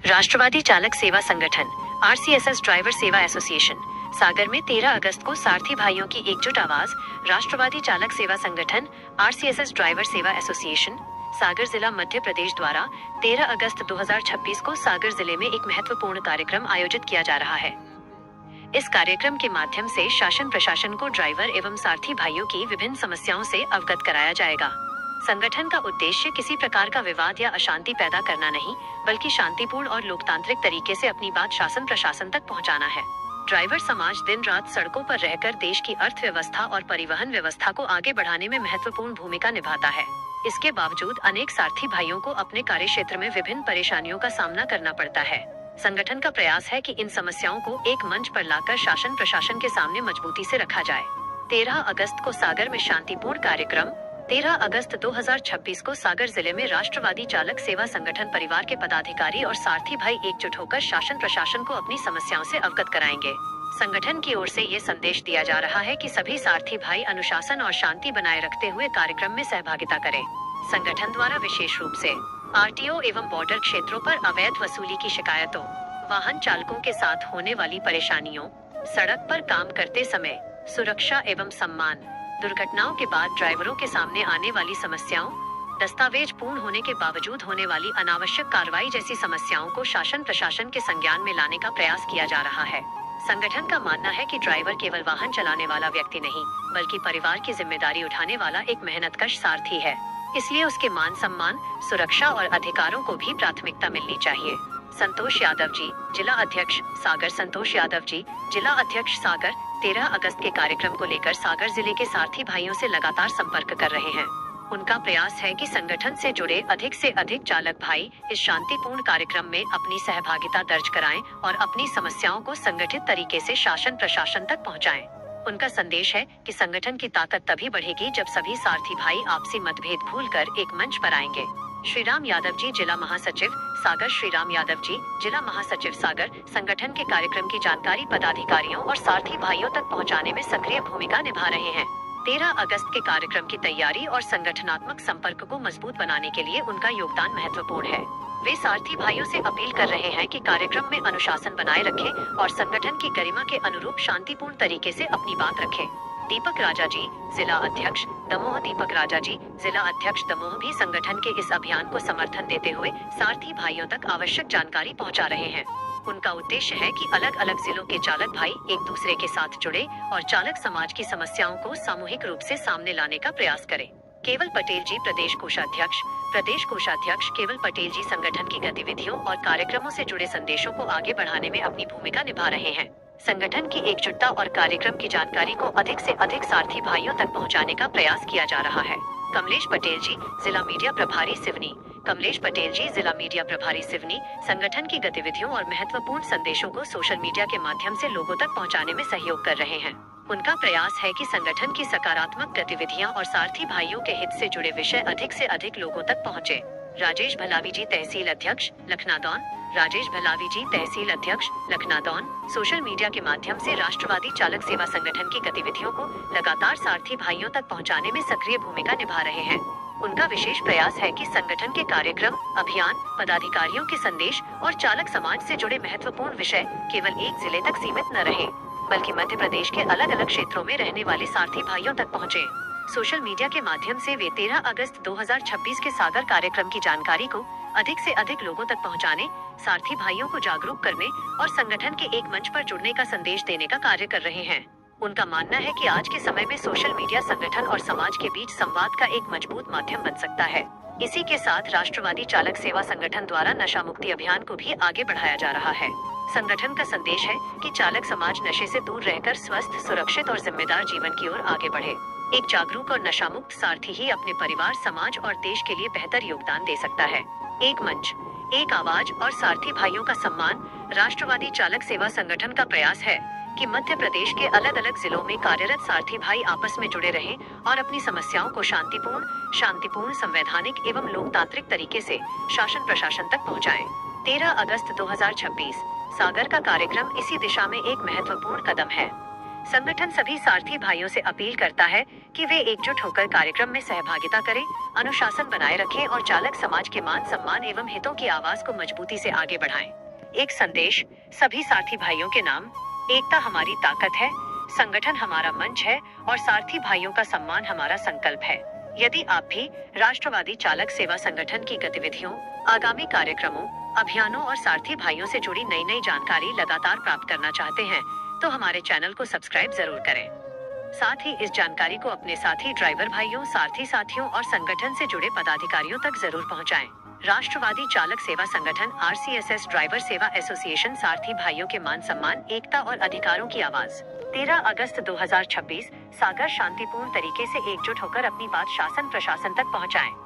राष्ट्रवादी चालक सेवा संगठन आरसीएसएस ड्राइवर सेवा एसोसिएशन सागर में 13 अगस्त को सारथी भाइयों की एकजुट आवाज। राष्ट्रवादी चालक सेवा संगठन आरसीएसएस ड्राइवर सेवा एसोसिएशन सागर जिला मध्य प्रदेश द्वारा 13 अगस्त 2026 को सागर जिले में एक महत्वपूर्ण कार्यक्रम आयोजित किया जा रहा है। इस कार्यक्रम के माध्यम से शासन प्रशासन को ड्राइवर एवं सारथी भाइयों की विभिन्न समस्याओं से अवगत कराया जाएगा। संगठन का उद्देश्य किसी प्रकार का विवाद या अशांति पैदा करना नहीं, बल्कि शांतिपूर्ण और लोकतांत्रिक तरीके से अपनी बात शासन प्रशासन तक पहुंचाना है। ड्राइवर समाज दिन रात सड़कों पर रहकर देश की अर्थव्यवस्था और परिवहन व्यवस्था को आगे बढ़ाने में महत्वपूर्ण भूमिका निभाता है। इसके बावजूद अनेक सारथी भाइयों को अपने कार्य क्षेत्र में विभिन्न परेशानियों का सामना करना पड़ता है। संगठन का प्रयास है कि इन समस्याओं को एक मंच पर लाकर शासन प्रशासन के सामने मजबूती से रखा जाए। 13 अगस्त को सागर में शांतिपूर्ण कार्यक्रम। 13 अगस्त 2026 को सागर जिले में राष्ट्रवादी चालक सेवा संगठन परिवार के पदाधिकारी और सारथी भाई एकजुट होकर शासन प्रशासन को अपनी समस्याओं से अवगत कराएंगे। संगठन की ओर से ये संदेश दिया जा रहा है कि सभी सारथी भाई अनुशासन और शांति बनाए रखते हुए कार्यक्रम में सहभागिता करें। संगठन द्वारा विशेष रूप से आरटीओ एवं बॉर्डर क्षेत्रों पर अवैध वसूली की शिकायतों, वाहन चालकों के साथ होने वाली परेशानियों, सड़क पर काम करते समय सुरक्षा एवं सम्मान, दुर्घटनाओं के बाद ड्राइवरों के सामने आने वाली समस्याओं, दस्तावेज पूर्ण होने के बावजूद होने वाली अनावश्यक कार्रवाई जैसी समस्याओं को शासन प्रशासन के संज्ञान में लाने का प्रयास किया जा रहा है। संगठन का मानना है कि ड्राइवर केवल वाहन चलाने वाला व्यक्ति नहीं, बल्कि परिवार की जिम्मेदारी उठाने वाला एक मेहनतकश सारथी है। इसलिए उसके मान सम्मान, सुरक्षा और अधिकारों को भी प्राथमिकता मिलनी चाहिए। संतोष यादव जी, जिला अध्यक्ष सागर। संतोष यादव जी, जिला अध्यक्ष सागर, 13 अगस्त के कार्यक्रम को लेकर सागर जिले के सारथी भाइयों से लगातार संपर्क कर रहे हैं। उनका प्रयास है कि संगठन से जुड़े अधिक से अधिक चालक भाई इस शांतिपूर्ण कार्यक्रम में अपनी सहभागिता दर्ज कराएं और अपनी समस्याओं को संगठित तरीके से शासन प्रशासन तक पहुंचाएं। उनका संदेश है कि संगठन की ताकत तभी बढ़ेगी जब सभी सारथी भाई आपसी मतभेद भूलकर एक मंच पर आएंगे। श्रीराम यादव जी, जिला महासचिव सागर। श्रीराम यादव जी, जिला महासचिव सागर, संगठन के कार्यक्रम की जानकारी पदाधिकारियों और सारथी भाइयों तक पहुंचाने में सक्रिय भूमिका निभा रहे हैं। 13 अगस्त के कार्यक्रम की तैयारी और संगठनात्मक संपर्क को मजबूत बनाने के लिए उनका योगदान महत्वपूर्ण है। वे सारथी भाइयों से अपील कर रहे हैं कि कार्यक्रम में अनुशासन बनाए रखें और संगठन की गरिमा के अनुरूप शांतिपूर्ण तरीके से अपनी बात रखें। दीपक राजा जी, जिला अध्यक्ष दमोह। दीपक राजा जी, जिला अध्यक्ष दमोह, भी संगठन के इस अभियान को समर्थन देते हुए सारथी भाइयों तक आवश्यक जानकारी पहुंचा रहे हैं। उनका उद्देश्य है कि अलग अलग जिलों के चालक भाई एक दूसरे के साथ जुड़े और चालक समाज की समस्याओं को सामूहिक रूप से सामने लाने का प्रयास करें। केवल पटेल जी, प्रदेश कोषाध्यक्ष। प्रदेश कोषाध्यक्ष केवल पटेल जी संगठन की गतिविधियों और कार्यक्रमों से जुड़े संदेशों को आगे बढ़ाने में अपनी भूमिका निभा रहे हैं। संगठन की एकजुटता और कार्यक्रम की जानकारी को अधिक से अधिक सारथी भाइयों तक पहुंचाने का प्रयास किया जा रहा है। कमलेश पटेल जी, जिला मीडिया प्रभारी सिवनी। कमलेश पटेल जी, जिला मीडिया प्रभारी सिवनी, संगठन की गतिविधियों और महत्वपूर्ण संदेशों को सोशल मीडिया के माध्यम से लोगों तक पहुंचाने में सहयोग कर रहे हैं। उनका प्रयास है कि संगठन की सकारात्मक गतिविधियां और सारथी भाइयों के हित से जुड़े विषय अधिक से अधिक लोगों तक पहुंचे। राजेश भलावी जी, तहसील अध्यक्ष लखनादौन। राजेश भलावी जी, तहसील अध्यक्ष लखनादौन, सोशल मीडिया के माध्यम से राष्ट्रवादी चालक सेवा संगठन की गतिविधियों को लगातार सारथी भाइयों तक पहुंचाने में सक्रिय भूमिका निभा रहे हैं। उनका विशेष प्रयास है कि संगठन के कार्यक्रम, अभियान, पदाधिकारियों के संदेश और चालक समाज से जुड़े महत्वपूर्ण विषय केवल एक जिले तक सीमित न रहे, बल्कि मध्य प्रदेश के अलग अलग क्षेत्रों में रहने वाले सारथी भाइयों तक पहुँचे। सोशल मीडिया के माध्यम से वे 13 अगस्त 2026 के सागर कार्यक्रम की जानकारी को अधिक से अधिक लोगों तक पहुंचाने, सारथी भाइयों को जागरूक करने और संगठन के एक मंच पर जुड़ने का संदेश देने का कार्य कर रहे हैं। उनका मानना है कि आज के समय में सोशल मीडिया संगठन और समाज के बीच संवाद का एक मजबूत माध्यम बन सकता है। इसी के साथ राष्ट्रवादी चालक सेवा संगठन द्वारा नशा मुक्ति अभियान को भी आगे बढ़ाया जा रहा है। संगठन का संदेश है कि चालक समाज नशे से दूर रहकर स्वस्थ, सुरक्षित और जिम्मेदार जीवन की ओर आगे बढ़े। एक जागरूक और नशा मुक्त सारथी ही अपने परिवार, समाज और देश के लिए बेहतर योगदान दे सकता है। एक मंच, एक आवाज और सारथी भाइयों का सम्मान। राष्ट्रवादी चालक सेवा संगठन का प्रयास है कि मध्य प्रदेश के अलग अलग जिलों में कार्यरत सारथी भाई आपस में जुड़े रहें और अपनी समस्याओं को शांतिपूर्ण, संवैधानिक एवं लोकतांत्रिक तरीके से शासन प्रशासन तक पहुंचाएं। 13 अगस्त 2026 सागर का कार्यक्रम इसी दिशा में एक महत्वपूर्ण कदम है। संगठन सभी सारथी भाइयों से अपील करता है कि वे एकजुट होकर कार्यक्रम में सहभागिता करें, अनुशासन बनाए रखें और चालक समाज के मान सम्मान एवं हितों की आवाज को मजबूती से आगे बढ़ाएं। एक संदेश सभी सारथी भाइयों के नाम। एकता हमारी ताकत है, संगठन हमारा मंच है और सारथी भाइयों का सम्मान हमारा संकल्प है। यदि आप भी राष्ट्रवादी चालक सेवा संगठन की गतिविधियों, आगामी कार्यक्रमों, अभियानों और सारथी भाइयों से जुड़ी नई नई जानकारी लगातार प्राप्त करना चाहते हैं, तो हमारे चैनल को सब्सक्राइब जरूर करें। साथ ही इस जानकारी को अपने साथी ड्राइवर भाइयों, सारथी साथियों और संगठन से जुड़े पदाधिकारियों तक जरूर पहुंचाएं। राष्ट्रवादी चालक सेवा संगठन RCSS ड्राइवर सेवा एसोसिएशन सारथी भाइयों के मान सम्मान, एकता और अधिकारों की आवाज। 13 अगस्त 2026 सागर शांतिपूर्ण तरीके से एकजुट होकर अपनी बात शासन प्रशासन तक पहुंचाएं।